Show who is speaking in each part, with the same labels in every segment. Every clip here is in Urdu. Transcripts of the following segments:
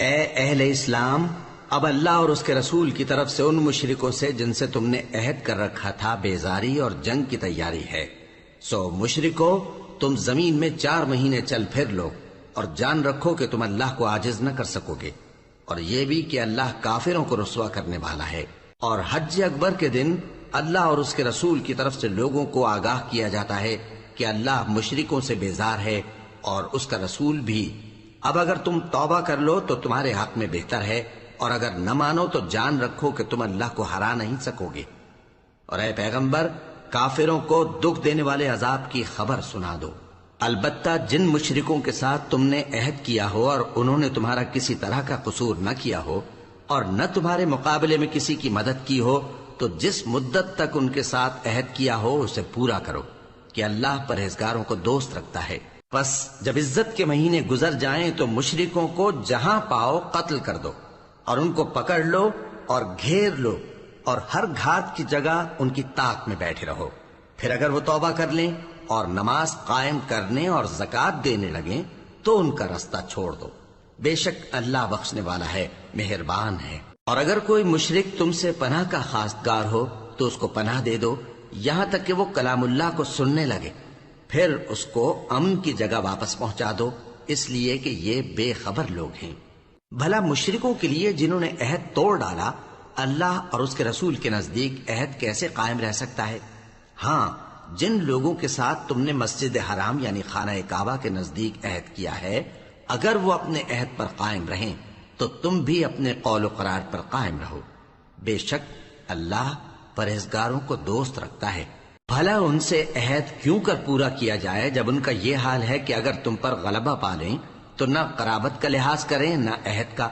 Speaker 1: اے اہل اسلام، اب اللہ اور اس کے رسول کی طرف سے ان مشرکوں سے جن سے تم نے عہد کر رکھا تھا بیزاری اور جنگ کی تیاری ہے۔ سو مشرکو، تم زمین میں 4 مہینے چل پھر لو اور جان رکھو کہ تم اللہ کو عاجز نہ کر سکو گے، اور یہ بھی کہ اللہ کافروں کو رسوا کرنے والا ہے۔ اور حج اکبر کے دن اللہ اور اس کے رسول کی طرف سے لوگوں کو آگاہ کیا جاتا ہے کہ اللہ مشرکوں سے بیزار ہے اور اس کا رسول بھی۔ اب اگر تم توبہ کر لو تو تمہارے حق میں بہتر ہے، اور اگر نہ مانو تو جان رکھو کہ تم اللہ کو ہرا نہیں سکو گے۔ اور اے پیغمبر، کافروں کو دکھ دینے والے عذاب کی خبر سنا دو۔ البتہ جن مشرکوں کے ساتھ تم نے عہد کیا ہو اور انہوں نے تمہارا کسی طرح کا قصور نہ کیا ہو اور نہ تمہارے مقابلے میں کسی کی مدد کی ہو، تو جس مدت تک ان کے ساتھ عہد کیا ہو اسے پورا کرو، کہ اللہ پرہیزگاروں کو دوست رکھتا ہے۔ پس جب عزت کے مہینے گزر جائیں تو مشرکوں کو جہاں پاؤ قتل کر دو، اور ان کو پکڑ لو اور گھیر لو، اور ہر گھات کی جگہ ان کی طاق میں بیٹھے رہو۔ پھر اگر وہ توبہ کر لیں اور نماز قائم کرنے اور زکوٰۃ دینے لگیں تو ان کا رستہ چھوڑ دو، بے شک اللہ بخشنے والا ہے، مہربان ہے۔ اور اگر کوئی مشرک تم سے پناہ کا خواستگار ہو تو اس کو پناہ دے دو، یہاں تک کہ وہ کلام اللہ کو سننے لگے، پھر اس کو امن کی جگہ واپس پہنچا دو، اس لیے کہ یہ بے خبر لوگ ہیں۔ بھلا مشرکوں کے لیے جنہوں نے عہد توڑ ڈالا، اللہ اور اس کے رسول کے نزدیک عہد کیسے قائم رہ سکتا ہے؟ ہاں، جن لوگوں کے ساتھ تم نے مسجد حرام یعنی خانہ کعبہ کے نزدیک عہد کیا ہے، اگر وہ اپنے عہد پر قائم رہیں تو تم بھی اپنے قول و قرار پر قائم رہو، بے شک اللہ پرہیزگاروں کو دوست رکھتا ہے۔ بھلا ان سے عہد کیوں کر پورا کیا جائے جب ان کا یہ حال ہے کہ اگر تم پر غلبہ پا لیں تو نہ قرابت کا لحاظ کریں نہ عہد کا۔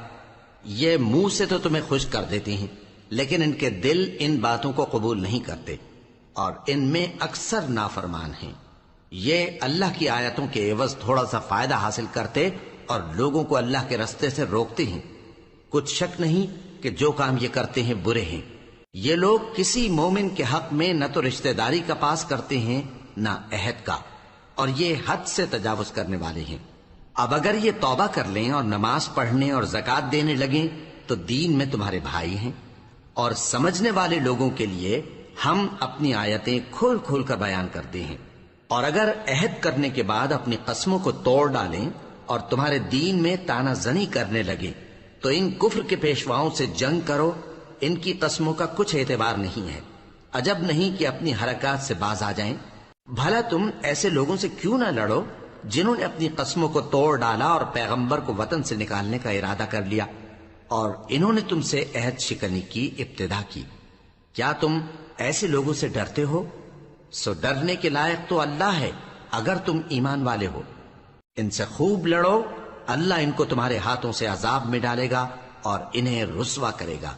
Speaker 1: یہ منہ سے تو تمہیں خوش کر دیتی ہیں، لیکن ان کے دل ان باتوں کو قبول نہیں کرتے، اور ان میں اکثر نافرمان ہیں۔ یہ اللہ کی آیتوں کے عوض تھوڑا سا فائدہ حاصل کرتے اور لوگوں کو اللہ کے رستے سے روکتے ہیں۔ کچھ شک نہیں کہ جو کام یہ کرتے ہیں برے ہیں۔ یہ لوگ کسی مومن کے حق میں نہ تو رشتہ داری کا پاس کرتے ہیں نہ عہد کا، اور یہ حد سے تجاوز کرنے والے ہیں۔ اب اگر یہ توبہ کر لیں اور نماز پڑھنے اور زکوٰۃ دینے لگیں تو دین میں تمہارے بھائی ہیں، اور سمجھنے والے لوگوں کے لیے ہم اپنی آیتیں کھول کھول کر بیان کرتے ہیں۔ اور اگر عہد کرنے کے بعد اپنی قسموں کو توڑ ڈالیں اور تمہارے دین میں طعنہ زنی کرنے لگے تو ان کفر کے پیشواؤں سے جنگ کرو، ان کی قسموں کا کچھ اعتبار نہیں ہے، عجب نہیں کہ اپنی حرکات سے باز آ جائیں۔ بھلا تم ایسے لوگوں سے کیوں نہ لڑو جنہوں نے اپنی قسموں کو توڑ ڈالا اور پیغمبر کو وطن سے نکالنے کا ارادہ کر لیا، اور انہوں نے تم سے عہد شکنی کی ابتدا کی۔ کیا تم ایسے لوگوں سے ڈرتے ہو؟ سو ڈرنے کے لائق تو اللہ ہے اگر تم ایمان والے ہو۔ ان سے خوب لڑو، اللہ ان کو تمہارے ہاتھوں سے عذاب میں ڈالے گا اور انہیں رسوا کرے گا،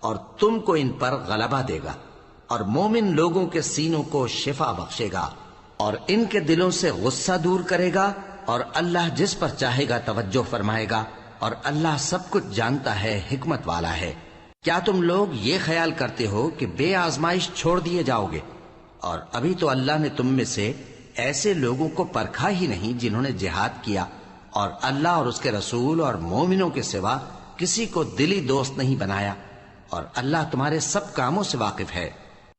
Speaker 1: اور تم کو ان پر غلبہ دے گا، اور مومن لوگوں کے سینوں کو شفا بخشے گا، اور ان کے دلوں سے غصہ دور کرے گا، اور اللہ جس پر چاہے گا توجہ فرمائے گا، اور اللہ سب کچھ جانتا ہے، حکمت والا ہے۔ کیا تم لوگ یہ خیال کرتے ہو کہ بے آزمائش چھوڑ دیے جاؤ گے؟ اور ابھی تو اللہ نے تم میں سے ایسے لوگوں کو پرکھا ہی نہیں جنہوں نے جہاد کیا، اور اللہ اور اس کے رسول اور مومنوں کے سوا کسی کو دلی دوست نہیں بنایا، اور اللہ تمہارے سب کاموں سے واقف ہے۔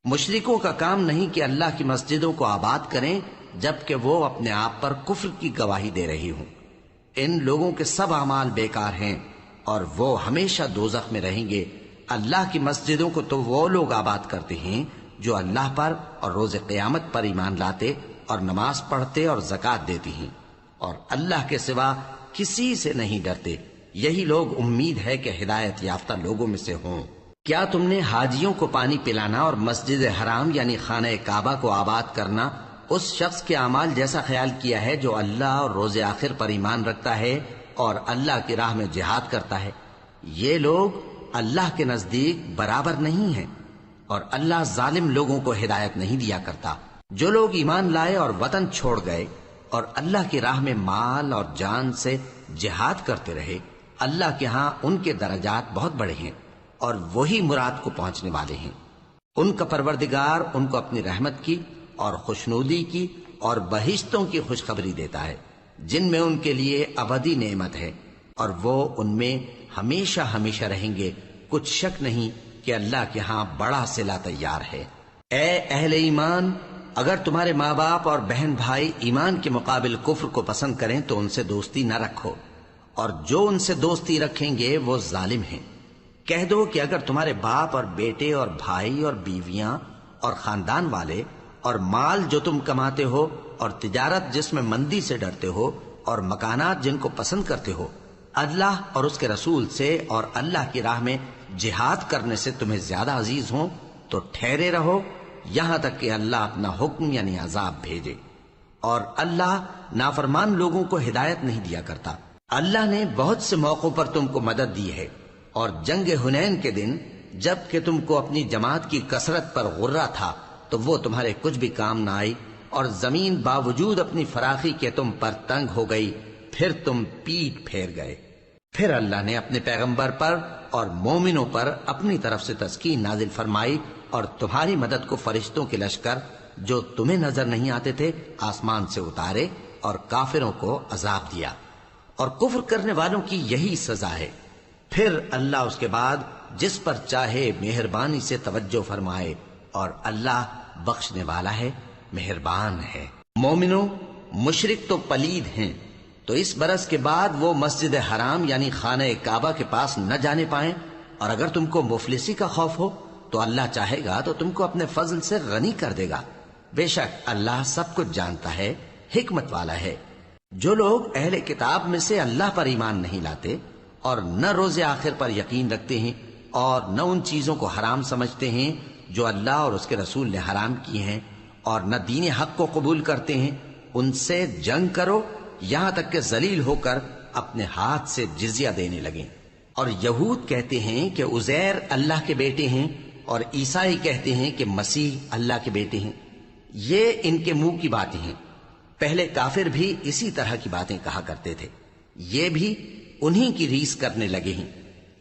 Speaker 1: مشرکوں کا کام نہیں کہ اللہ کی مسجدوں کو آباد کریں جبکہ وہ اپنے آپ پر کفر کی گواہی دے رہی ہوں۔ ان لوگوں کے سب اعمال بیکار ہیں اور وہ ہمیشہ دوزخ میں رہیں گے۔ اللہ کی مسجدوں کو تو وہ لوگ آباد کرتے ہیں جو اللہ پر اور روز قیامت پر ایمان لاتے اور نماز پڑھتے اور زکوٰۃ دیتے ہیں، اور اللہ کے سوا کسی سے نہیں ڈرتے۔ یہی لوگ امید ہے کہ ہدایت یافتہ لوگوں میں سے ہوں۔ کیا تم نے حاجیوں کو پانی پلانا اور مسجد حرام یعنی خانہ کعبہ کو آباد کرنا اس شخص کے اعمال جیسا خیال کیا ہے جو اللہ اور روز آخر پر ایمان رکھتا ہے اور اللہ کی راہ میں جہاد کرتا ہے؟ یہ لوگ اللہ کے نزدیک برابر نہیں ہیں، اور اللہ ظالم لوگوں کو ہدایت نہیں دیا کرتا۔ جو لوگ ایمان لائے اور وطن چھوڑ گئے اور اللہ کی راہ میں مال اور جان سے جہاد کرتے رہے، اللہ کے ہاں ان کے درجات بہت بڑے ہیں، اور وہی مراد کو پہنچنے والے ہیں۔ ان کا پروردگار ان کو اپنی رحمت کی اور خوشنودی کی اور بہشتوں کی خوشخبری دیتا ہے جن میں ان کے لیے ابدی نعمت ہے، اور وہ ان میں ہمیشہ ہمیشہ رہیں گے، کچھ شک نہیں کہ اللہ کے ہاں بڑا صلہ تیار ہے۔ اے اہل ایمان، اگر تمہارے ماں باپ اور بہن بھائی ایمان کے مقابل کفر کو پسند کریں تو ان سے دوستی نہ رکھو، اور جو ان سے دوستی رکھیں گے وہ ظالم ہیں۔ کہہ دو کہ اگر تمہارے باپ اور بیٹے اور بھائی اور بیویاں اور خاندان والے اور مال جو تم کماتے ہو اور تجارت جس میں مندی سے ڈرتے ہو اور مکانات جن کو پسند کرتے ہو اللہ اور اس کے رسول سے اور اللہ کی راہ میں جہاد کرنے سے تمہیں زیادہ عزیز ہوں تو ٹھہرے رہو یہاں تک کہ اللہ اپنا حکم یعنی عذاب بھیجے، اور اللہ نافرمان لوگوں کو ہدایت نہیں دیا کرتا۔ اللہ نے بہت سے موقعوں پر تم کو مدد دی ہے، اور جنگ حنین کے دن جب کہ تم کو اپنی جماعت کی کثرت پر غرہ تھا تو وہ تمہارے کچھ بھی کام نہ آئی، اور زمین باوجود اپنی فراخی کے تم پر تنگ ہو گئی، پھر تم پیٹ پھیر گئے۔ پھر اللہ نے اپنے پیغمبر پر اور مومنوں پر اپنی طرف سے تسکین نازل فرمائی، اور تمہاری مدد کو فرشتوں کے لشکر جو تمہیں نظر نہیں آتے تھے آسمان سے اتارے، اور کافروں کو عذاب دیا، اور کفر کرنے والوں کی یہی سزا ہے۔ پھر اللہ اس کے بعد جس پر چاہے مہربانی سے توجہ فرمائے، اور اللہ بخشنے والا ہے، مہربان ہے۔ مومنوں، مشرک تو پلید ہیں، تو اس برس کے بعد وہ مسجد حرام یعنی خانہ کعبہ کے پاس نہ جانے پائیں، اور اگر تم کو مفلسی کا خوف ہو تو اللہ چاہے گا تو تم کو اپنے فضل سے غنی کر دے گا۔ بے شک اللہ سب کچھ جانتا ہے، حکمت والا ہے۔ جو لوگ اہل کتاب میں سے اللہ پر ایمان نہیں لاتے اور نہ روز آخر پر یقین رکھتے ہیں اور نہ ان چیزوں کو حرام سمجھتے ہیں جو اللہ اور اس کے رسول نے حرام کی ہیں، اور نہ دین حق کو قبول کرتے ہیں، ان سے جنگ کرو یہاں تک کہ ذلیل ہو کر اپنے ہاتھ سے جزیہ دینے لگیں۔ اور یہود کہتے ہیں کہ عزیر اللہ کے بیٹے ہیں، اور عیسائی کہتے ہیں کہ مسیح اللہ کے بیٹے ہیں۔ یہ ان کے منہ کی باتیں ہیں، پہلے کافر بھی اسی طرح کی باتیں کہا کرتے تھے، یہ بھی انہی کی ریس کرنے لگے ہیں۔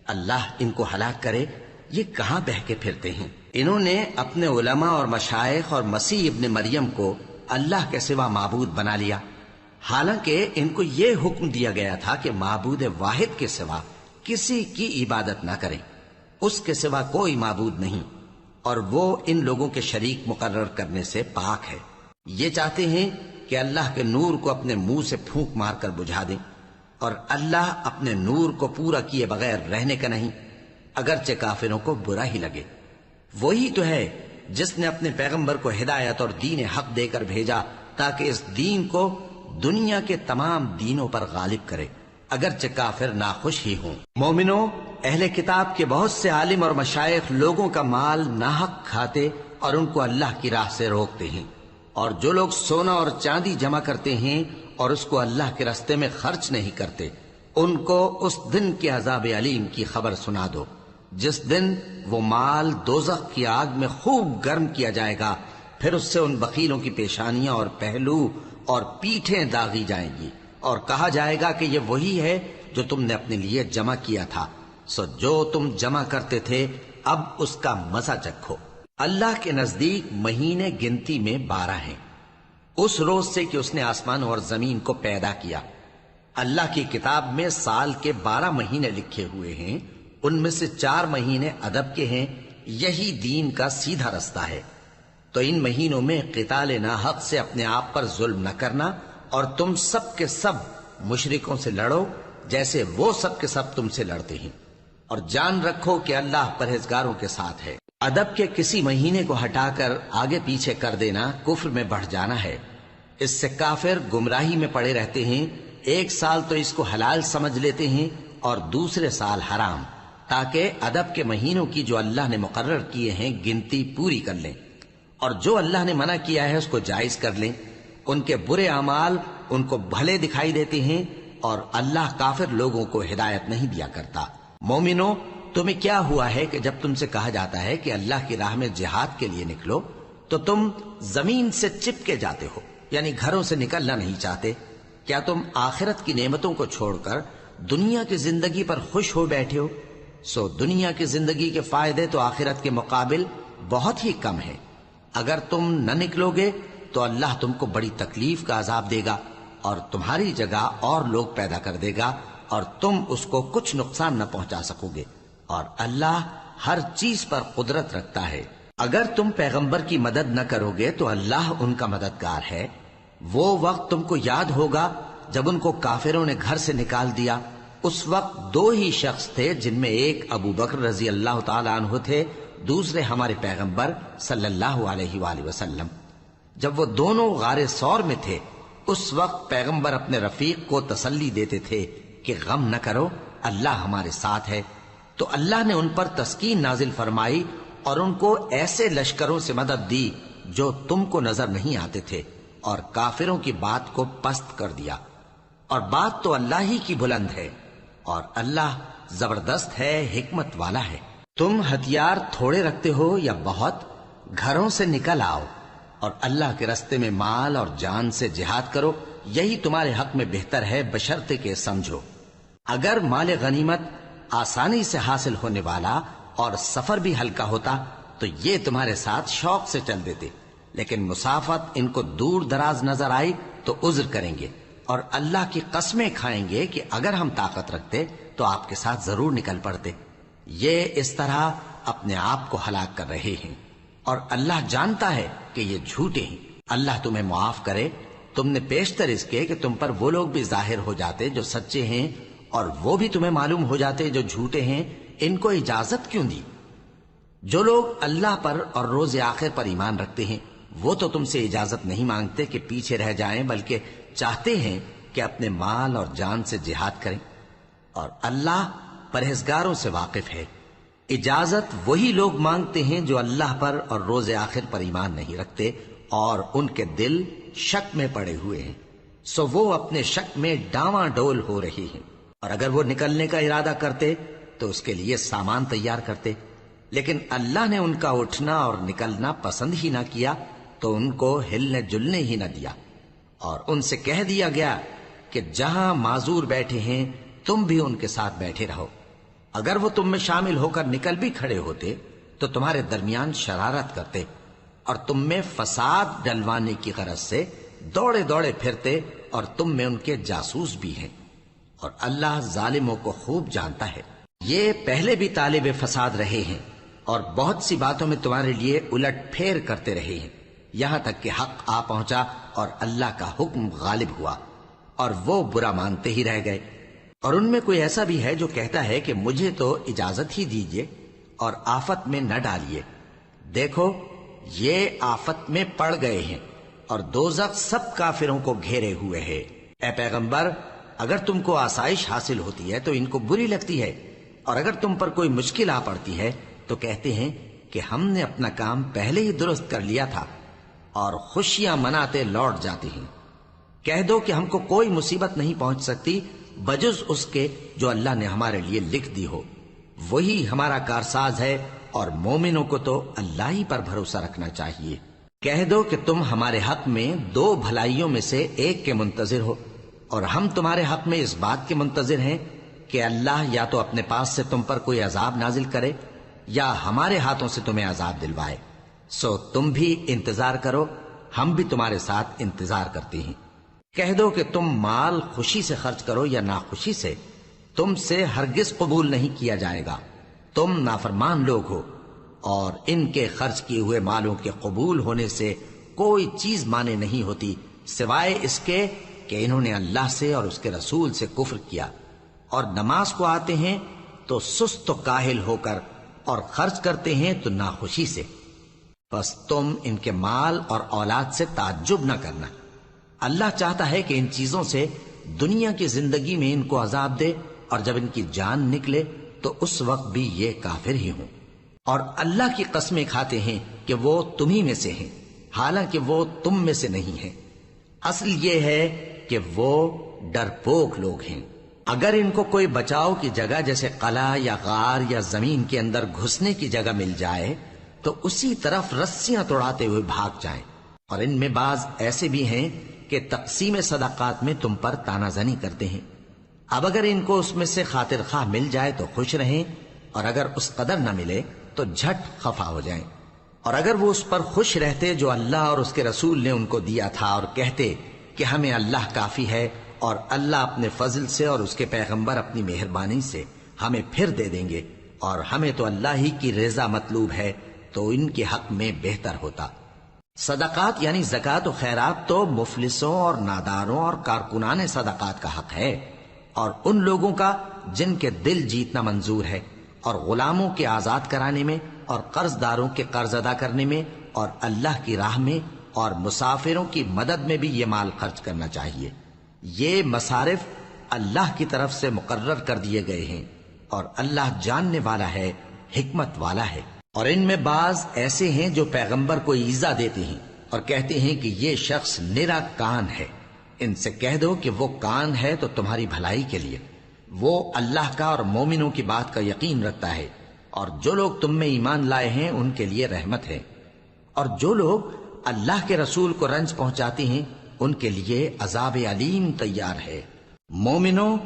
Speaker 1: اللہ ان کو ہلاک کرے، یہ کہاں بہہ کے پھرتے ہیں۔ انہوں نے اپنے علماء اور مشائخ اور مسیح ابن مریم کو اللہ کے سوا معبود بنا لیا، حالانکہ ان کو یہ حکم دیا گیا تھا کہ معبود واحد کے سوا کسی کی عبادت نہ کریں، اس کے سوا کوئی معبود نہیں، اور وہ ان لوگوں کے شریک مقرر کرنے سے پاک ہے۔ یہ چاہتے ہیں کہ اللہ کے نور کو اپنے منہ سے پھونک مار کر بجھا دیں، اور اللہ اپنے نور کو پورا کیے بغیر رہنے کا نہیں، اگرچہ کافروں کو برا ہی لگے۔ وہی تو ہے جس نے اپنے پیغمبر کو ہدایت اور دین حق دے کر بھیجا تاکہ اس دین کو دنیا کے تمام دینوں پر غالب کرے، اگرچہ کافر ناخوش ہی ہوں۔ مومنوں، اہل کتاب کے بہت سے عالم اور مشائخ لوگوں کا مال ناحق کھاتے اور ان کو اللہ کی راہ سے روکتے ہیں، اور جو لوگ سونا اور چاندی جمع کرتے ہیں اور اس کو اللہ کے راستے میں خرچ نہیں کرتے، ان کو اس دن کے عذاب علیم کی خبر سنا دو، جس دن وہ مال دوزخ کی آگ میں خوب گرم کیا جائے گا، پھر اس سے ان بخیلوں کی پیشانیاں اور پہلو اور پیٹھیں داغی جائیں گی، اور کہا جائے گا کہ یہ وہی ہے جو تم نے اپنے لیے جمع کیا تھا، سو جو تم جمع کرتے تھے اب اس کا مزہ چکھو۔ اللہ کے نزدیک مہینے گنتی میں 12 ہیں، اس روز سے کہ اس نے آسمان اور زمین کو پیدا کیا۔ اللہ کی کتاب میں سال کے 12 مہینے لکھے ہوئے ہیں، ان میں سے 4 مہینے ادب کے ہیں، یہی دین کا سیدھا رستہ ہے۔ تو ان مہینوں میں قتال ناحق سے اپنے آپ پر ظلم نہ کرنا، اور تم سب کے سب مشرکوں سے لڑو جیسے وہ سب کے سب تم سے لڑتے ہیں، اور جان رکھو کہ اللہ پرہیزگاروں کے ساتھ ہے۔ ادب کے کسی مہینے کو ہٹا کر آگے پیچھے کر دینا کفر میں بڑھ جانا ہے، اس سے کافر گمراہی میں پڑے رہتے ہیں۔ ایک سال تو اس کو حلال سمجھ لیتے ہیں اور دوسرے سال حرام، تاکہ ادب کے مہینوں کی جو اللہ نے مقرر کیے ہیں گنتی پوری کر لیں، اور جو اللہ نے منع کیا ہے اس کو جائز کر لیں۔ ان کے برے اعمال ان کو بھلے دکھائی دیتے ہیں، اور اللہ کافر لوگوں کو ہدایت نہیں دیا کرتا۔ مومنوں، تمہیں کیا ہوا ہے کہ جب تم سے کہا جاتا ہے کہ اللہ کی راہ میں جہاد کے لیے نکلو تو تم زمین سے چپکے جاتے ہو، یعنی گھروں سے نکلنا نہیں چاہتے؟ کیا تم آخرت کی نعمتوں کو چھوڑ کر دنیا کی زندگی پر خوش ہو بیٹھے ہو؟ سو دنیا کی زندگی کے فائدے تو آخرت کے مقابل بہت ہی کم ہے۔ اگر تم نہ نکلو گے تو اللہ تم کو بڑی تکلیف کا عذاب دے گا، اور تمہاری جگہ اور لوگ پیدا کر دے گا، اور تم اس کو کچھ نقصان نہ پہنچا سکو گے، اور اللہ ہر چیز پر قدرت رکھتا ہے۔ اگر تم پیغمبر کی مدد نہ کرو گے تو اللہ ان کا مددگار ہے۔ وہ وقت تم کو یاد ہوگا جب ان کو کافروں نے گھر سے نکال دیا۔ اس وقت دو ہی شخص تھے، جن میں ایک ابو بکر رضی اللہ تعالی عنہ تھے، دوسرے ہمارے پیغمبر صلی اللہ علیہ وآلہ وسلم۔ جب وہ دونوں غار ثور میں تھے، اس وقت پیغمبر اپنے رفیق کو تسلی دیتے تھے کہ غم نہ کرو، اللہ ہمارے ساتھ ہے۔ تو اللہ نے ان پر تسکین نازل فرمائی اور ان کو ایسے لشکروں سے مدد دی جو تم کو نظر نہیں آتے تھے، اور کافروں کی بات کو پست کر دیا۔ اور بات تو اللہ ہی کی بلند ہے، اور اللہ زبردست ہے، حکمت والا ہے۔ تم ہتھیار تھوڑے رکھتے ہو یا بہت، گھروں سے نکل آؤ اور اللہ کے رستے میں مال اور جان سے جہاد کرو، یہی تمہارے حق میں بہتر ہے، بشرطے کہ سمجھو۔ اگر مال غنیمت آسانی سے حاصل ہونے والا اور سفر بھی ہلکا ہوتا تو یہ تمہارے ساتھ شوق سے چل دیتے، لیکن مسافت ان کو دور دراز نظر آئی تو عذر کریں گے، اور اللہ کی قسمیں کھائیں گے کہ اگر ہم طاقت رکھتے تو آپ کے ساتھ ضرور نکل پڑتے۔ یہ اس طرح اپنے آپ کو ہلاک کر رہے ہیں، اور اللہ جانتا ہے کہ یہ جھوٹے ہیں۔ اللہ تمہیں معاف کرے، تم نے پیشتر اس کے کہ تم پر وہ لوگ بھی ظاہر ہو جاتے جو سچے ہیں، اور وہ بھی تمہیں معلوم ہو جاتے جو جھوٹے ہیں۔ ان کو اجازت کیوں دی؟ جو لوگ اللہ پر اور روز آخر پر ایمان رکھتے ہیں وہ تو تم سے اجازت نہیں مانگتے کہ پیچھے رہ جائیں، بلکہ چاہتے ہیں کہ اپنے مال اور جان سے جہاد کریں، اور اللہ پرہیزگاروں سے واقف ہے۔ اجازت وہی لوگ مانگتے ہیں جو اللہ پر اور روز آخر پر ایمان نہیں رکھتے اور ان کے دل شک میں پڑے ہوئے ہیں، سو وہ اپنے شک میں ڈاواں ڈول ہو رہی ہیں۔ اور اگر وہ نکلنے کا ارادہ کرتے تو اس کے لیے سامان تیار کرتے، لیکن اللہ نے ان کا اٹھنا اور نکلنا پسند ہی نہ کیا تو ان کو ہلنے جلنے ہی نہ دیا، اور ان سے کہہ دیا گیا کہ جہاں معذور بیٹھے ہیں تم بھی ان کے ساتھ بیٹھے رہو۔ اگر وہ تم میں شامل ہو کر نکل بھی کھڑے ہوتے تو تمہارے درمیان شرارت کرتے اور تم میں فساد ڈلوانے کی غرض سے دوڑے دوڑے پھرتے، اور تم میں ان کے جاسوس بھی ہیں، اور اللہ ظالموں کو خوب جانتا ہے۔ یہ پہلے بھی طالب فساد رہے ہیں اور بہت سی باتوں میں تمہارے لیے الٹ پھیر کرتے رہے ہیں، یہاں تک کہ حق آ پہنچا اور اللہ کا حکم غالب ہوا، اور وہ برا مانتے ہی رہ گئے۔ اور ان میں کوئی ایسا بھی ہے جو کہتا ہے کہ مجھے تو اجازت ہی دیجیے اور آفت میں نہ ڈالیے۔ دیکھو یہ آفت میں پڑ گئے ہیں، اور دوزخ سب کافروں کو گھیرے ہوئے ہے۔ اے پیغمبر، اگر تم کو آسائش حاصل ہوتی ہے تو ان کو بری لگتی ہے، اور اگر تم پر کوئی مشکل آ پڑتی ہے تو کہتے ہیں کہ ہم نے اپنا کام پہلے ہی درست کر لیا تھا، اور خوشیاں مناتے لوٹ جاتے ہیں۔ کہہ دو کہ ہم کو کوئی مصیبت نہیں پہنچ سکتی بجز اس کے جو اللہ نے ہمارے لیے لکھ دی ہو، وہی ہمارا کارساز ہے، اور مومنوں کو تو اللہ ہی پر بھروسہ رکھنا چاہیے۔ کہہ دو کہ تم ہمارے حق میں دو بھلائیوں میں سے ایک کے منتظر ہو، اور ہم تمہارے حق میں اس بات کے منتظر ہیں کہ اللہ یا تو اپنے پاس سے تم پر کوئی عذاب نازل کرے یا ہمارے ہاتھوں سے تمہیں عذاب دلوائے، سو تم بھی انتظار کرو، ہم بھی تمہارے ساتھ انتظار کرتے ہیں۔ کہہ دو کہ تم مال خوشی سے خرچ کرو یا ناخوشی سے، تم سے ہرگز قبول نہیں کیا جائے گا، تم نافرمان لوگ ہو، اور ان کے خرچ کیے ہوئے مالوں کے قبول ہونے سے کوئی چیز مانے نہیں ہوتی سوائے اس کے کہ انہوں نے اللہ سے اور اس کے رسول سے کفر کیا، اور نماز کو آتے ہیں تو سست و کاہل ہو کر، اور خرچ کرتے ہیں تو ناخوشی سے۔ بس تم ان کے مال اور اولاد سے تعجب نہ کرنا، اللہ چاہتا ہے کہ ان چیزوں سے دنیا کی زندگی میں ان کو عذاب دے، اور جب ان کی جان نکلے تو اس وقت بھی یہ کافر ہی ہوں، اور اللہ کی قسمیں کھاتے ہیں کہ وہ تمہیں میں سے ہیں، حالانکہ وہ تم میں سے نہیں ہیں۔ اصل یہ ہے کہ وہ ڈرپوک لوگ ہیں۔ اگر ان کو کوئی بچاؤ کی جگہ جیسے قلعہ یا غار یا زمین کے اندر گھسنے کی جگہ مل جائے تو اسی طرف رسیاں توڑاتے ہوئے بھاگ جائیں، اور ان میں بعض ایسے بھی ہیں کہ تقسیم صدقات میں تم پر تانا زنی کرتے ہیں۔ اب اگر ان کو اس میں سے خاطر خواہ مل جائے تو خوش رہیں، اور اگر اس قدر نہ ملے تو جھٹ خفا ہو جائیں۔ اور اگر وہ اس پر خوش رہتے جو اللہ اور اس کے رسول نے ان کو دیا تھا، اور کہتے کہ ہمیں اللہ کافی ہے اور اللہ اپنے فضل سے اور اس کے پیغمبر اپنی مہربانی سے ہمیں پھر دے دیں گے، اور ہمیں تو اللہ ہی کی رضا مطلوب ہے، تو ان کے حق میں بہتر ہوتا۔ صدقات یعنی زکوٰۃ و خیرات تو مفلسوں اور ناداروں اور کارکنان صدقات کا حق ہے، اور ان لوگوں کا جن کے دل جیتنا منظور ہے، اور غلاموں کے آزاد کرانے میں، اور قرض داروں کے قرض ادا کرنے میں، اور اللہ کی راہ میں اور مسافروں کی مدد میں بھی یہ مال خرچ کرنا چاہیے۔ یہ مصارف اللہ کی طرف سے مقرر کر دیے گئے ہیں، اور اللہ جاننے والا ہے، حکمت والا ہے۔ اور ان میں بعض ایسے ہیں جو پیغمبر کو ایذا دیتے ہیں اور کہتے ہیں کہ یہ شخص نرا کان ہے۔ ان سے کہہ دو کہ وہ کان ہے تو تمہاری بھلائی کے لیے، وہ اللہ کا اور مومنوں کی بات کا یقین رکھتا ہے، اور جو لوگ تم میں ایمان لائے ہیں ان کے لیے رحمت ہے، اور جو لوگ اللہ کے رسول کو رنج پہنچاتے ہیں ان کے لیے عذاب علیم تیار ہے۔ مومنوں،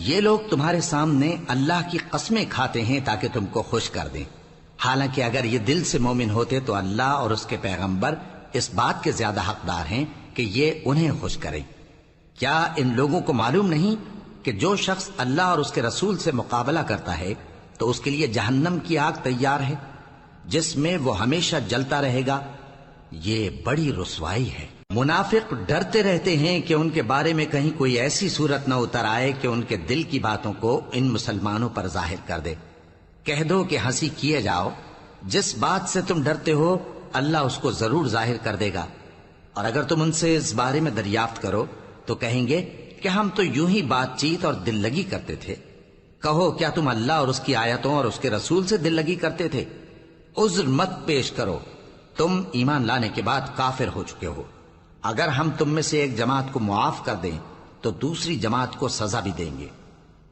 Speaker 1: یہ لوگ تمہارے سامنے اللہ کی قسمیں کھاتے ہیں تاکہ تم کو خوش کر دیں، حالانکہ اگر یہ دل سے مومن ہوتے تو اللہ اور اس کے پیغمبر اس بات کے زیادہ حقدار ہیں کہ یہ انہیں خوش کریں۔ کیا ان لوگوں کو معلوم نہیں کہ جو شخص اللہ اور اس کے رسول سے مقابلہ کرتا ہے تو اس کے لیے جہنم کی آگ تیار ہے، جس میں وہ ہمیشہ جلتا رہے گا؟ یہ بڑی رسوائی ہے۔ منافق ڈرتے رہتے ہیں کہ ان کے بارے میں کہیں کوئی ایسی صورت نہ اتر آئے کہ ان کے دل کی باتوں کو ان مسلمانوں پر ظاہر کر دے۔ کہہ دو کہ ہنسی کیے جاؤ، جس بات سے تم ڈرتے ہو اللہ اس کو ضرور ظاہر کر دے گا، اور اگر تم ان سے اس بارے میں دریافت کرو تو کہیں گے کہ ہم تو یوں ہی بات چیت اور دل لگی کرتے تھے۔ کہو کیا تم اللہ اور اس کی آیتوں اور اس کے رسول سے دل لگی کرتے تھے؟ عذر مت پیش کرو، تم ایمان لانے کے بعد کافر ہو چکے ہو۔ اگر ہم تم میں سے ایک جماعت کو معاف کر دیں تو دوسری جماعت کو سزا بھی دیں گے،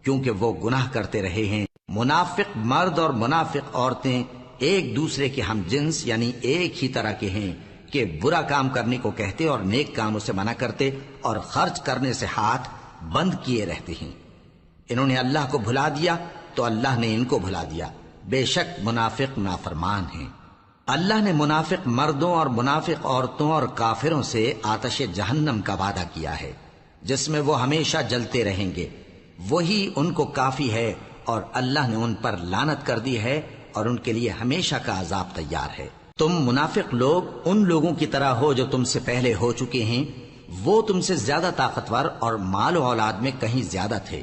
Speaker 1: کیونکہ وہ گناہ کرتے رہے ہیں۔ منافق مرد اور منافق عورتیں ایک دوسرے کے ہم جنس یعنی ایک ہی طرح کے ہیں کہ برا کام کرنے کو کہتے اور نیک کاموں سے منع کرتے اور خرچ کرنے سے ہاتھ بند کیے رہتے ہیں۔ انہوں نے اللہ کو بھلا دیا تو اللہ نے ان کو بھلا دیا، بے شک منافق نافرمان ہیں۔ اللہ نے منافق مردوں اور منافق عورتوں اور کافروں سے آتش جہنم کا وعدہ کیا ہے، جس میں وہ ہمیشہ جلتے رہیں گے، وہی ان کو کافی ہے، اور اللہ نے ان پر لعنت کر دی ہے اور ان کے لیے ہمیشہ کا عذاب تیار ہے۔ تم منافق لوگ ان لوگوں کی طرح ہو جو تم سے پہلے ہو چکے ہیں، وہ تم سے زیادہ طاقتور اور مال و اولاد میں کہیں زیادہ تھے،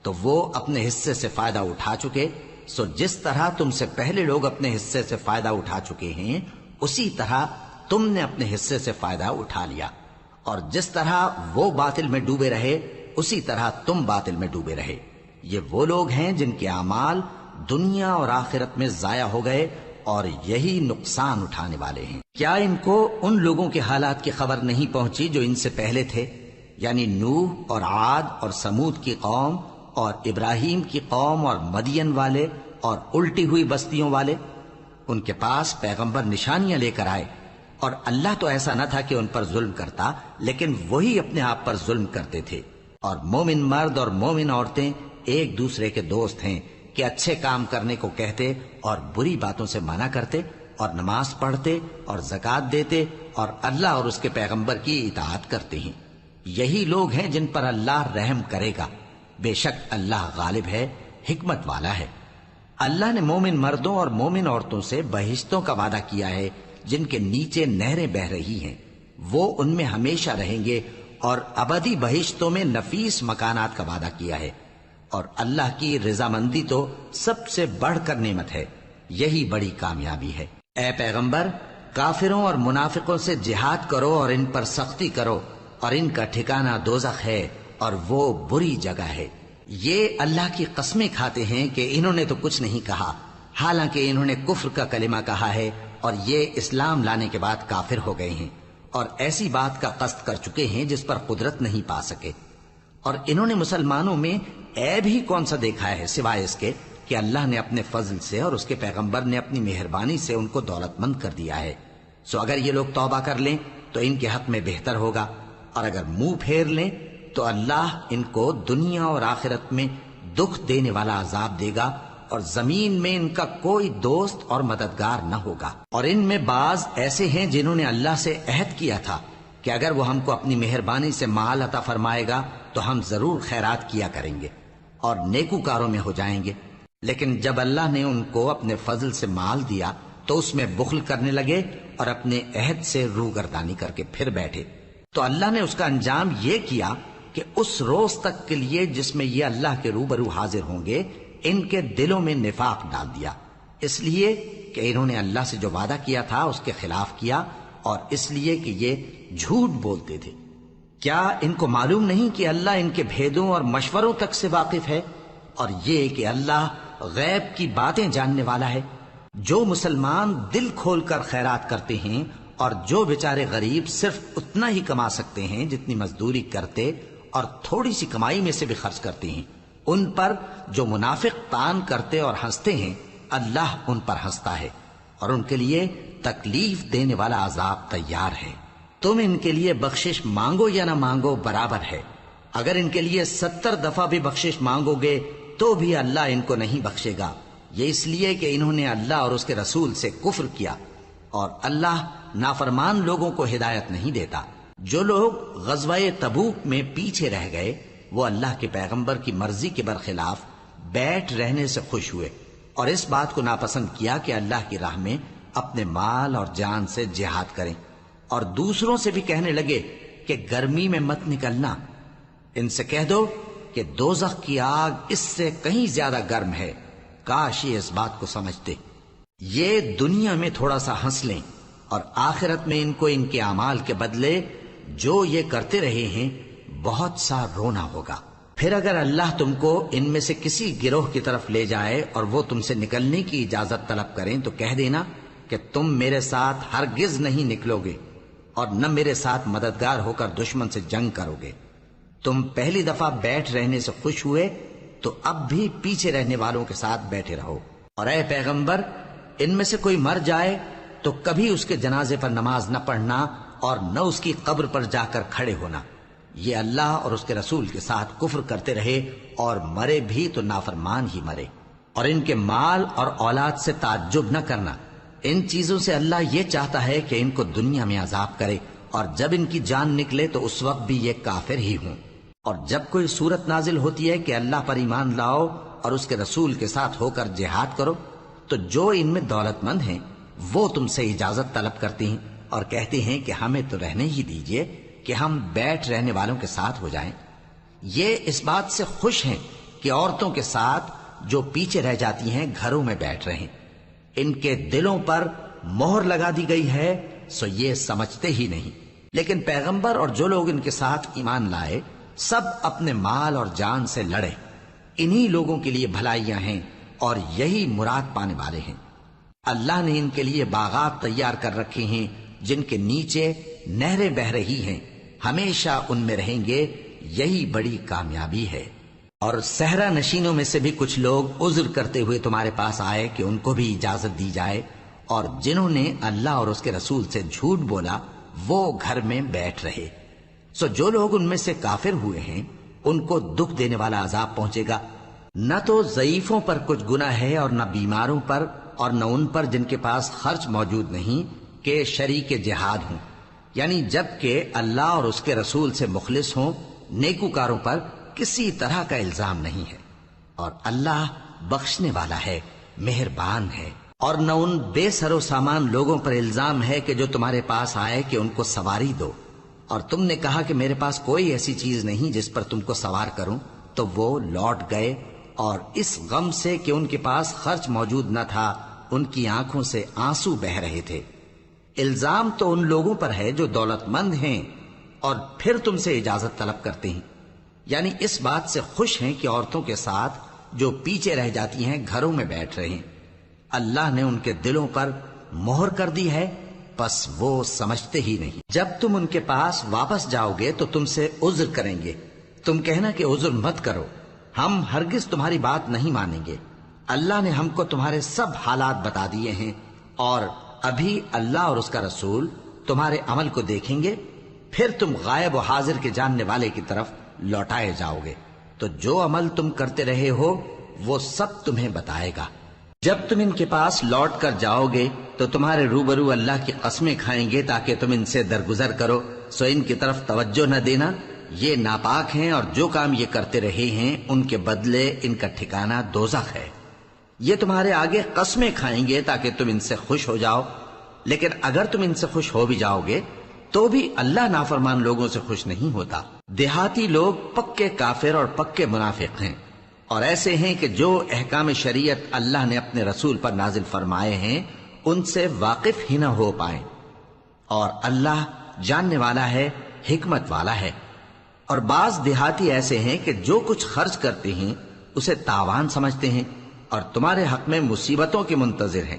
Speaker 1: تو وہ اپنے حصے سے فائدہ اٹھا چکے، سو جس طرح تم سے پہلے لوگ اپنے حصے سے فائدہ اٹھا چکے ہیں اسی طرح تم نے اپنے حصے سے فائدہ اٹھا لیا، اور جس طرح وہ باطل میں ڈوبے رہے اسی طرح تم باطل میں ڈوبے رہے۔ یہ وہ لوگ ہیں جن کے اعمال دنیا اور آخرت میں ضائع ہو گئے اور یہی نقصان اٹھانے والے ہیں۔ کیا ان کو ان لوگوں کے حالات کی خبر نہیں پہنچی جو ان سے پہلے تھے، یعنی نوح اور عاد اور سمود کی قوم اور ابراہیم کی قوم اور مدین والے اور الٹی ہوئی بستیوں والے؟ ان کے پاس پیغمبر نشانیاں لے کر آئے، اور اللہ تو ایسا نہ تھا کہ ان پر ظلم کرتا، لیکن وہی اپنے آپ پر ظلم کرتے تھے۔ اور مومن مرد اور مومن عورتیں ایک دوسرے کے دوست ہیں کہ اچھے کام کرنے کو کہتے اور بری باتوں سے منع کرتے، اور نماز پڑھتے اور زکوٰۃ دیتے اور اللہ اور اس کے پیغمبر کی اطاعت کرتے ہیں۔ یہی لوگ ہیں جن پر اللہ رحم کرے گا، بے شک اللہ غالب ہے، حکمت والا ہے۔ اللہ نے مومن مردوں اور مومن عورتوں سے بہشتوں کا وعدہ کیا ہے جن کے نیچے نہریں بہ رہی ہیں، وہ ان میں ہمیشہ رہیں گے، اور ابدی بہشتوں میں نفیس مکانات کا وعدہ کیا ہے۔ اور اللہ کی رضامندی تو سب سے بڑھ کر نعمت ہے، یہی بڑی کامیابی ہے۔ اے پیغمبر، کافروں اور منافقوں سے جہاد کرو اور ان پر سختی کرو، اور ان کا ٹھکانہ دوزخ ہے اور وہ بری جگہ ہے۔ یہ اللہ کی قسمیں کھاتے ہیں کہ انہوں نے تو کچھ نہیں کہا، حالانکہ انہوں نے کفر کا کلمہ کہا ہے اور یہ اسلام لانے کے بعد کافر ہو گئے ہیں، اور ایسی بات کا قصد کر چکے ہیں جس پر قدرت نہیں پا سکے۔ اور انہوں نے مسلمانوں میں عیب ہی کون سا دیکھا ہے سوائے اس کے کہ اللہ نے اپنے فضل سے اور اس کے پیغمبر نے اپنی مہربانی سے ان کو دولت مند کر دیا ہے۔ سو اگر یہ لوگ توبہ کر لیں تو ان کے حق میں بہتر ہوگا، اور اگر منہ پھیر لیں تو اللہ ان کو دنیا اور آخرت میں دکھ دینے والا عذاب دے گا، اور زمین میں ان کا کوئی دوست اور مددگار نہ ہوگا۔ اور ان میں بعض ایسے ہیں جنہوں نے اللہ سے عہد کیا تھا کہ کہ اگر وہ ہم کو اپنی مہربانی سے مال عطا فرمائے گا تو ہم ضرور خیرات کیا کریں گے اور نیکوکاروں میں ہو جائیں گے، لیکن جب اللہ نے ان کو اپنے فضل سے مال دیا تو اس میں بخل کرنے لگے اور اپنے عہد سے روگردانی کر کے پھر بیٹھے، تو اللہ نے اس کا انجام یہ کیا کہ اس روز تک کے لیے جس میں یہ اللہ کے روبرو حاضر ہوں گے ان کے دلوں میں نفاق ڈال دیا، اس لیے کہ انہوں نے اللہ سے جو وعدہ کیا تھا اس کے خلاف کیا، اور اس لیے کہ یہ جھوٹ بولتے تھے۔ کیا ان کو معلوم نہیں کہ اللہ ان کے بھیدوں اور مشوروں تک سے واقف ہے، اور یہ کہ اللہ غیب کی باتیں جاننے والا ہے؟ جو مسلمان دل کھول کر خیرات کرتے ہیں اور جو بیچارے غریب صرف اتنا ہی کما سکتے ہیں جتنی مزدوری کرتے اور تھوڑی سی کمائی میں سے بھی خرچ کرتے ہیں، ان پر جو منافق تان کرتے اور ہنستے ہیں اللہ ان پر ہنستا ہے اور ان کے لیے تکلیف دینے والا عذاب تیار ہے۔ تم ان کے لیے بخشش مانگو یا نہ مانگو برابر ہے، اگر ان کے لیے 70 دفعہ بھی بخشش مانگو گے تو بھی اللہ ان کو نہیں بخشے گا، یہ اس لیے کہ انہوں نے اللہ اور اس کے رسول سے کفر کیا، اور اللہ نافرمان لوگوں کو ہدایت نہیں دیتا۔ جو لوگ غزوہ تبوک میں پیچھے رہ گئے وہ اللہ کے پیغمبر کی مرضی کے برخلاف بیٹھ رہنے سے خوش ہوئے اور اس بات کو ناپسند کیا کہ اللہ کی راہ میں اپنے مال اور جان سے جہاد کریں، اور دوسروں سے بھی کہنے لگے کہ گرمی میں مت نکلنا، ان سے کہہ دو کہ دوزخ کی آگ اس سے کہیں زیادہ گرم ہے، کاش یہ اس بات کو سمجھتے۔ یہ دنیا میں تھوڑا سا ہنس لیں اور آخرت میں ان کو ان کے اعمال کے بدلے جو یہ کرتے رہے ہیں بہت سا رونا ہوگا۔ پھر اگر اللہ تم کو ان میں سے کسی گروہ کی طرف لے جائے اور وہ تم سے نکلنے کی اجازت طلب کریں تو کہہ دینا کہ تم میرے ساتھ ہرگز نہیں نکلو گے اور نہ میرے ساتھ مددگار ہو کر دشمن سے جنگ کرو گے۔ تم پہلی دفعہ بیٹھ رہنے سے خوش ہوئے تو اب بھی پیچھے رہنے والوں کے ساتھ بیٹھے رہو، اور اے پیغمبر ان میں سے کوئی مر جائے تو کبھی اس کے جنازے پر نماز نہ پڑھنا اور نہ اس کی قبر پر جا کر کھڑے ہونا۔ یہ اللہ اور اس کے رسول کے ساتھ کفر کرتے رہے اور مرے بھی تو نافرمان ہی مرے۔ اور ان کے مال اور اولاد سے تعجب نہ کرنا، ان چیزوں سے اللہ یہ چاہتا ہے کہ ان کو دنیا میں عذاب کرے، اور جب ان کی جان نکلے تو اس وقت بھی یہ کافر ہی ہوں۔ اور جب کوئی صورت نازل ہوتی ہے کہ اللہ پر ایمان لاؤ اور اس کے رسول کے ساتھ ہو کر جہاد کرو، تو جو ان میں دولت مند ہیں وہ تم سے اجازت طلب کرتے ہیں اور کہتے ہیں کہ ہمیں تو رہنے ہی دیجئے کہ ہم بیٹھ رہنے والوں کے ساتھ ہو جائیں۔ یہ اس بات سے خوش ہیں کہ عورتوں کے ساتھ جو پیچھے رہ جاتی ہیں گھروں میں بیٹھ رہیں، ان کے دلوں پر مہر لگا دی گئی ہے سو یہ سمجھتے ہی نہیں۔ لیکن پیغمبر اور جو لوگ ان کے ساتھ ایمان لائے سب اپنے مال اور جان سے لڑے، انہی لوگوں کے لیے بھلائیاں ہیں اور یہی مراد پانے والے ہیں۔ اللہ نے ان کے لیے باغات تیار کر رکھے ہیں جن کے نیچے نہریں بہہ رہی ہیں، ہمیشہ ان میں رہیں گے، یہی بڑی کامیابی ہے۔ اور صحرا نشینوں میں سے بھی کچھ لوگ عذر کرتے ہوئے تمہارے پاس آئے کہ ان کو بھی اجازت دی جائے، اور جنہوں نے اللہ اور اس کے رسول سے جھوٹ بولا وہ گھر میں بیٹھ رہے۔ سو جو لوگ ان میں سے کافر ہوئے ہیں ان کو دکھ دینے والا عذاب پہنچے گا، نہ تو ضعیفوں پر کچھ گناہ ہے اور نہ بیماروں پر اور نہ ان پر جن کے پاس خرچ موجود نہیں کہ شریک جہاد ہوں، یعنی جب کہ اللہ اور اس کے رسول سے مخلص ہوں، نیکوکاروں پر کسی طرح کا الزام نہیں ہے، اور اللہ بخشنے والا ہے، مہربان ہے۔ اور نہ ان بے سر و سامان لوگوں پر الزام ہے کہ جو تمہارے پاس آئے کہ ان کو سواری دو، اور تم نے کہا کہ میرے پاس کوئی ایسی چیز نہیں جس پر تم کو سوار کروں، تو وہ لوٹ گئے، اور اس غم سے کہ ان کے پاس خرچ موجود نہ تھا ان کی آنکھوں سے آنسو بہہ رہے تھے۔ الزام تو ان لوگوں پر ہے جو دولت مند ہیں اور پھر تم سے اجازت طلب کرتے ہیں، یعنی اس بات سے خوش ہیں کہ عورتوں کے ساتھ جو پیچھے رہ جاتی ہیں گھروں میں بیٹھ رہے ہیں۔ اللہ نے ان کے دلوں پر مہر کر دی ہے، پس وہ سمجھتے ہی نہیں۔ جب تم ان کے پاس واپس جاؤ گے تو تم سے عذر کریں گے، تم کہنا کہ عذر مت کرو، ہم ہرگز تمہاری بات نہیں مانیں گے۔ اللہ نے ہم کو تمہارے سب حالات بتا دیے ہیں، اور ابھی اللہ اور اس کا رسول تمہارے عمل کو دیکھیں گے، پھر تم غائب و حاضر کے جاننے والے کی طرف لوٹائے جاؤ گے، تو جو عمل تم کرتے رہے ہو وہ سب تمہیں بتائے گا۔ جب تم ان کے پاس لوٹ کر جاؤ گے تو تمہارے روبرو اللہ کی قسمیں کھائیں گے تاکہ تم ان سے درگزر کرو سو ان کی طرف توجہ نہ دینا، یہ ناپاک ہیں اور جو کام یہ کرتے رہے ہیں ان کے بدلے ان کا ٹھکانہ دوزخ ہے۔ یہ تمہارے آگے قسمیں کھائیں گے تاکہ تم ان سے خوش ہو جاؤ، لیکن اگر تم ان سے خوش ہو بھی جاؤ گے تو بھی اللہ نافرمان لوگوں سے خوش نہیں ہوتا۔ دیہاتی لوگ پکے کافر اور پکے منافق ہیں، اور ایسے ہیں کہ جو احکام شریعت اللہ نے اپنے رسول پر نازل فرمائے ہیں ان سے واقف ہی نہ ہو پائیں، اور اللہ جاننے والا ہے، حکمت والا ہے۔ اور بعض دیہاتی ایسے ہیں کہ جو کچھ خرچ کرتے ہیں اسے تاوان سمجھتے ہیں اور تمہارے حق میں مصیبتوں کے منتظر ہیں،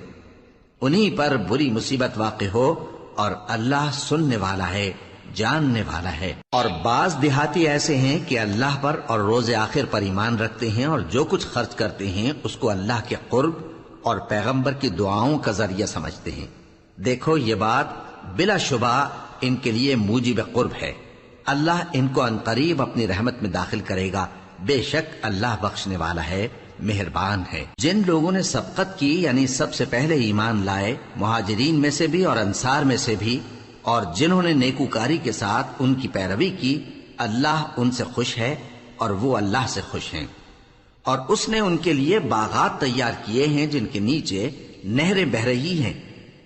Speaker 1: انہی پر بری مصیبت واقع ہو، اور اللہ سننے والا ہے، جاننے والا ہے۔ اور بعض دیہاتی ایسے ہیں کہ اللہ پر اور روز آخر پر ایمان رکھتے ہیں اور جو کچھ خرچ کرتے ہیں اس کو اللہ کے قرب اور پیغمبر کی دعاؤں کا ذریعہ سمجھتے ہیں۔ دیکھو یہ بات بلا شبہ ان کے لیے موجب قرب ہے، اللہ ان کو عنقریب اپنی رحمت میں داخل کرے گا، بے شک اللہ بخشنے والا ہے، مہربان ہے۔ جن لوگوں نے سبقت کی یعنی سب سے پہلے ایمان لائے، مہاجرین میں سے بھی اور انصار میں سے بھی، اور جنہوں نے نیکوکاری کے ساتھ ان کی پیروی کی، اللہ ان سے خوش ہے اور وہ اللہ سے خوش ہیں۔ اور اس نے ان کے لیے باغات تیار کیے ہیں جن کے نیچے نہریں بہہ رہی ہیں،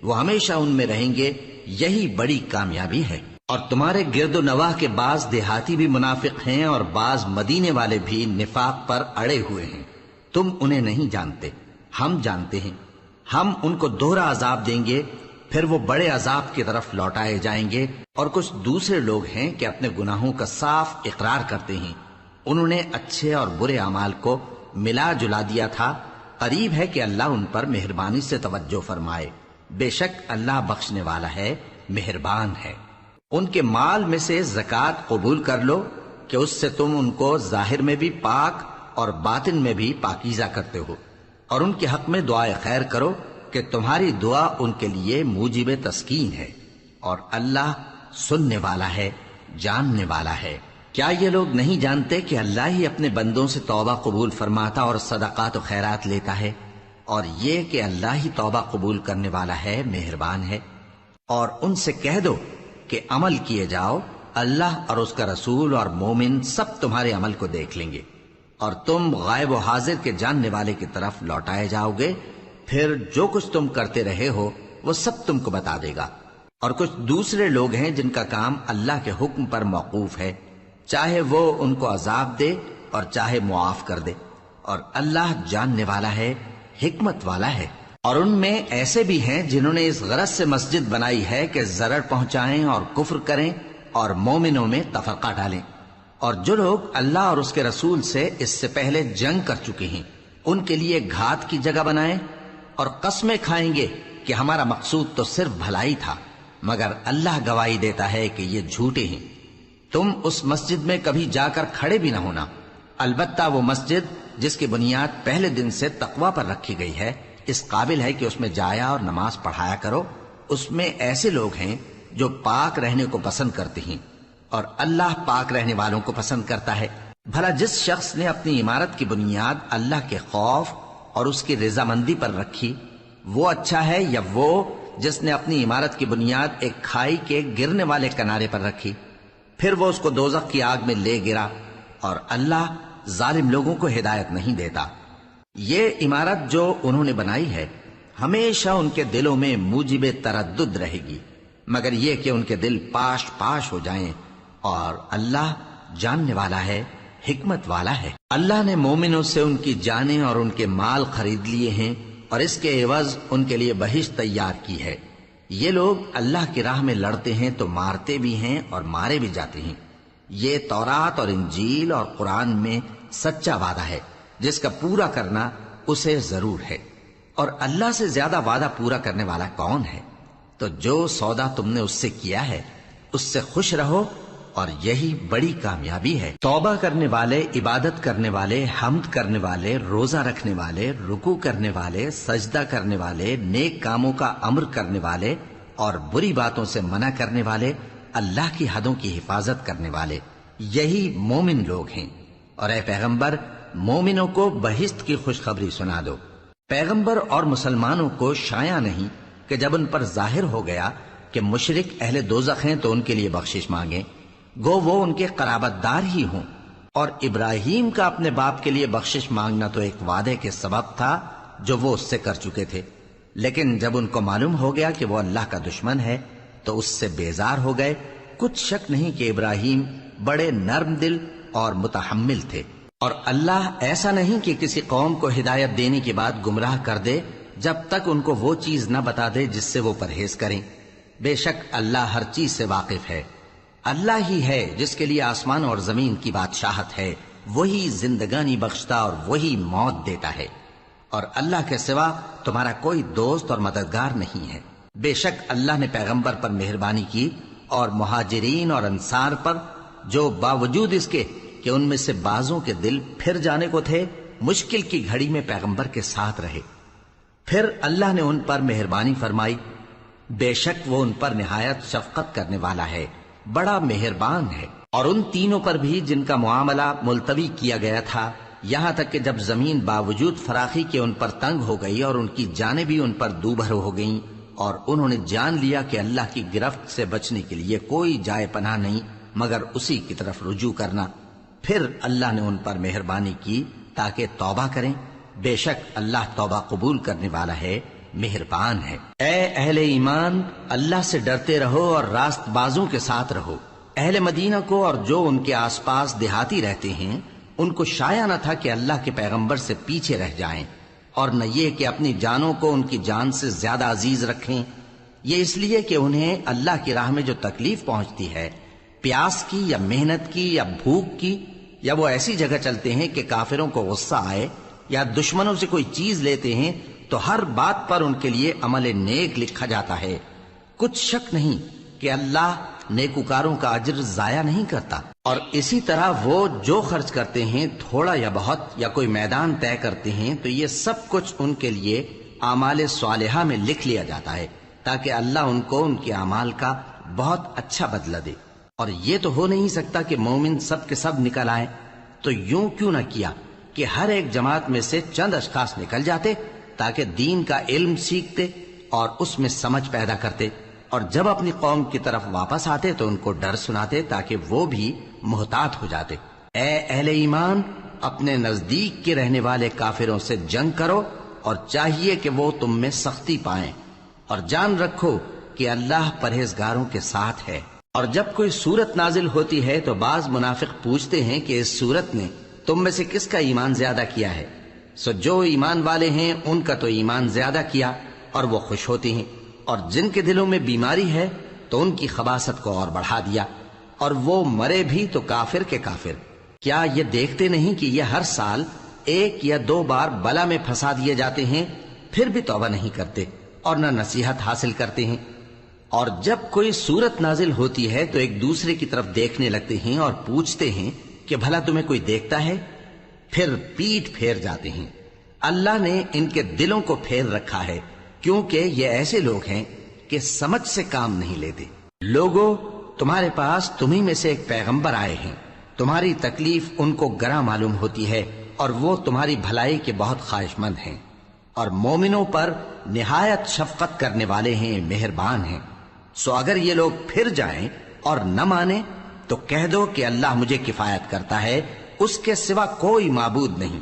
Speaker 1: وہ ہمیشہ ان میں رہیں گے، یہی بڑی کامیابی ہے۔ اور تمہارے گرد و نواح کے بعض دیہاتی بھی منافق ہیں اور بعض مدینے والے بھی نفاق پر اڑے ہوئے ہیں، تم انہیں نہیں جانتے، ہم جانتے ہیں۔ ہم ان کو دوہرا عذاب دیں گے، پھر وہ بڑے عذاب کی طرف لوٹائے جائیں گے۔ اور کچھ دوسرے لوگ ہیں کہ اپنے گناہوں کا صاف اقرار کرتے ہیں، انہوں نے اچھے اور برے اعمال کو ملا جلا دیا تھا، قریب ہے کہ اللہ ان پر مہربانی سے توجہ فرمائے، بے شک اللہ بخشنے والا ہے، مہربان ہے۔ ان کے مال میں سے زکوٰۃ قبول کر لو کہ اس سے تم ان کو ظاہر میں بھی پاک اور باطن میں بھی پاکیزہ کرتے ہو، اور ان کے حق میں دعائے خیر کرو کہ تمہاری دعا ان کے لیے موجب تسکین ہے، اور اللہ سننے والا ہے، جاننے والا ہے۔ کیا یہ لوگ نہیں جانتے کہ اللہ ہی اپنے بندوں سے توبہ قبول فرماتا اور صدقات و خیرات لیتا ہے، اور یہ کہ اللہ ہی توبہ قبول کرنے والا ہے، مہربان ہے۔ اور ان سے کہہ دو کہ عمل کیے جاؤ، اللہ اور اس کا رسول اور مومن سب تمہارے عمل کو دیکھ لیں گے، اور تم غائب و حاضر کے جاننے والے کی طرف لوٹائے جاؤ گے، پھر جو کچھ تم کرتے رہے ہو وہ سب تم کو بتا دے گا۔ اور کچھ دوسرے لوگ ہیں جن کا کام اللہ کے حکم پر موقوف ہے، چاہے وہ ان کو عذاب دے اور چاہے معاف کر دے، اور اللہ جاننے والا ہے، حکمت والا ہے۔ اور ان میں ایسے بھی ہیں جنہوں نے اس غرض سے مسجد بنائی ہے کہ ضرر پہنچائیں اور کفر کریں اور مومنوں میں تفرقہ ڈالیں، اور جو لوگ اللہ اور اس کے رسول سے اس سے پہلے جنگ کر چکے ہیں ان کے لیے گھات کی جگہ بنائیں، اور قسمیں کھائیں گے کہ ہمارا مقصود تو صرف بھلائی تھا، مگر اللہ گواہی دیتا ہے کہ یہ جھوٹے ہیں۔ تم اس مسجد میں کبھی جا کر کھڑے بھی نہ ہونا، البتہ وہ مسجد جس کی بنیاد پہلے دن سے تقوی پر رکھی گئی ہے اس قابل ہے کہ اس میں جایا اور نماز پڑھایا کرو۔ اس میں ایسے لوگ ہیں جو پاک رہنے کو پسند کرتے ہیں، اور اللہ پاک رہنے والوں کو پسند کرتا ہے۔ بھلا جس شخص نے اپنی عمارت کی بنیاد اللہ کے خوف اور اس کی رضامندی پر رکھی، وہ اچھا ہے یا وہ جس نے اپنی عمارت کی بنیاد ایک کھائی کے گرنے والے کنارے پر رکھی، پھر وہ اس کو دوزخ کی آگ میں لے گرا، اور اللہ ظالم لوگوں کو ہدایت نہیں دیتا۔ یہ عمارت جو انہوں نے بنائی ہے ہمیشہ ان کے دلوں میں موجب تردد رہے گی، مگر یہ کہ ان کے دل پاش پاش ہو جائیں، اور اللہ جاننے والا ہے، حکمت والا ہے۔ اللہ نے مومنوں سے ان کی جانیں اور ان کے مال خرید لیے ہیں، اور اس کے عوض ان کے لیے بہشت تیار کی ہے۔ یہ لوگ اللہ کی راہ میں لڑتے ہیں تو مارتے بھی ہیں اور مارے بھی جاتے ہیں۔ یہ تورات اور انجیل اور قرآن میں سچا وعدہ ہے جس کا پورا کرنا اسے ضرور ہے، اور اللہ سے زیادہ وعدہ پورا کرنے والا کون ہے؟ تو جو سودا تم نے اس سے کیا ہے اس سے خوش رہو، اور یہی بڑی کامیابی ہے۔ توبہ کرنے والے، عبادت کرنے والے، حمد کرنے والے، روزہ رکھنے والے، رکوع کرنے والے، سجدہ کرنے والے، نیک کاموں کا امر کرنے والے اور بری باتوں سے منع کرنے والے، اللہ کی حدوں کی حفاظت کرنے والے، یہی مومن لوگ ہیں۔ اور اے پیغمبر، مومنوں کو بہشت کی خوشخبری سنا دو۔ پیغمبر اور مسلمانوں کو شایع نہیں کہ جب ان پر ظاہر ہو گیا کہ مشرک اہل دوزخ ہیں تو ان کے لیے بخشش مانگیں، گو وہ ان کے قرابت دار ہی ہوں۔ اور ابراہیم کا اپنے باپ کے لیے بخشش مانگنا تو ایک وعدے کے سبب تھا جو وہ اس سے کر چکے تھے، لیکن جب ان کو معلوم ہو گیا کہ وہ اللہ کا دشمن ہے تو اس سے بیزار ہو گئے۔ کچھ شک نہیں کہ ابراہیم بڑے نرم دل اور متحمل تھے، اور اللہ ایسا نہیں کہ کسی قوم کو ہدایت دینے کے بعد گمراہ کر دے جب تک ان کو وہ چیز نہ بتا دے جس سے وہ پرہیز کریں۔ بے شک اللہ ہر چیز سے واقف ہے۔ اللہ ہی ہے جس کے لیے آسمان اور زمین کی بادشاہت ہے، وہی زندگانی بخشتا اور وہی موت دیتا ہے، اور اللہ کے سوا تمہارا کوئی دوست اور مددگار نہیں ہے۔ بے شک اللہ نے پیغمبر پر مہربانی کی اور مہاجرین اور انصار پر، جو باوجود اس کے کہ ان میں سے بعضوں کے دل پھر جانے کو تھے، مشکل کی گھڑی میں پیغمبر کے ساتھ رہے۔ پھر اللہ نے ان پر مہربانی فرمائی، بے شک وہ ان پر نہایت شفقت کرنے والا ہے، بڑا مہربان ہے۔ اور ان تینوں پر بھی جن کا معاملہ ملتوی کیا گیا تھا، یہاں تک کہ جب زمین باوجود فراخی کے ان پر تنگ ہو گئی اور ان کی جانیں بھی ان پر دوبھر ہو گئیں، اور انہوں نے جان لیا کہ اللہ کی گرفت سے بچنے کے لیے کوئی جائے پناہ نہیں مگر اسی کی طرف رجوع کرنا، پھر اللہ نے ان پر مہربانی کی تاکہ توبہ کریں۔ بے شک اللہ توبہ قبول کرنے والا ہے، مہربان ہے۔ اے اہل ایمان، اللہ سے ڈرتے رہو اور راست بازوں کے ساتھ رہو۔ اہل مدینہ کو اور جو ان کے آس پاس دیہاتی رہتے ہیں، ان کو شایع نہ تھا کہ اللہ کے پیغمبر سے پیچھے رہ جائیں، اور نہ یہ کہ اپنی جانوں کو ان کی جان سے زیادہ عزیز رکھیں۔ یہ اس لیے کہ انہیں اللہ کی راہ میں جو تکلیف پہنچتی ہے، پیاس کی یا محنت کی یا بھوک کی، یا وہ ایسی جگہ چلتے ہیں کہ کافروں کو غصہ آئے، یا دشمنوں سے کوئی چیز لیتے ہیں، تو ہر بات پر ان کے لیے عمل نیک لکھا جاتا ہے۔ کچھ شک نہیں کہ اللہ نیکوکاروں کا اجر ضائع نہیں کرتا۔ اور اسی طرح وہ جو خرچ کرتے ہیں، تھوڑا یا بہت، یا کوئی میدان طے کرتے ہیں، تو یہ سب کچھ ان کے لیے اعمال صالحہ میں لکھ لیا جاتا ہے، تاکہ اللہ ان کو ان کے اعمال کا بہت اچھا بدلہ دے۔ اور یہ تو ہو نہیں سکتا کہ مومن سب کے سب نکل آئے، تو یوں کیوں نہ کیا کہ ہر ایک جماعت میں سے چند اشخاص نکل جاتے تاکہ دین کا علم سیکھتے اور اس میں سمجھ پیدا کرتے، اور جب اپنی قوم کی طرف واپس آتے تو ان کو ڈر سناتے تاکہ وہ بھی محتاط ہو جاتے۔ اے اہل ایمان، اپنے نزدیک کے رہنے والے کافروں سے جنگ کرو، اور چاہیے کہ وہ تم میں سختی پائیں، اور جان رکھو کہ اللہ پرہیزگاروں کے ساتھ ہے۔ اور جب کوئی صورت نازل ہوتی ہے تو بعض منافق پوچھتے ہیں کہ اس صورت نے تم میں سے کس کا ایمان زیادہ کیا ہے؟ سو جو ایمان والے ہیں ان کا تو ایمان زیادہ کیا، اور وہ خوش ہوتے ہیں، اور جن کے دلوں میں بیماری ہے تو ان کی خباثت کو اور بڑھا دیا، اور وہ مرے بھی تو کافر کے کافر۔ کیا یہ دیکھتے نہیں کہ یہ ہر سال 1 یا 2 بار بلا میں پھنسا دیے جاتے ہیں، پھر بھی توبہ نہیں کرتے اور نہ نصیحت حاصل کرتے ہیں؟ اور جب کوئی صورت نازل ہوتی ہے تو ایک دوسرے کی طرف دیکھنے لگتے ہیں اور پوچھتے ہیں کہ بھلا تمہیں کوئی دیکھتا ہے؟ پھر پیٹ پھیر جاتے ہیں۔ اللہ نے ان کے دلوں کو پھیر رکھا ہے، کیونکہ یہ ایسے لوگ ہیں کہ سمجھ سے کام نہیں لیتے۔ لوگوں، تمہارے پاس تمہیں میں سے ایک پیغمبر آئے ہیں، تمہاری تکلیف ان کو گراں معلوم ہوتی ہے، اور وہ تمہاری بھلائی کے بہت خواہش مند ہیں، اور مومنوں پر نہایت شفقت کرنے والے ہیں، مہربان ہیں۔ سو اگر یہ لوگ پھر جائیں اور نہ مانیں تو کہہ دو کہ اللہ مجھے کفایت کرتا ہے، اس کے سوا کوئی معبود نہیں،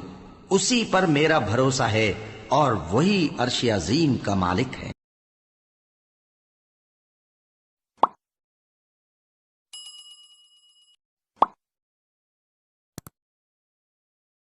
Speaker 1: اسی پر میرا بھروسہ ہے، اور وہی عرش عظیم کا مالک ہے۔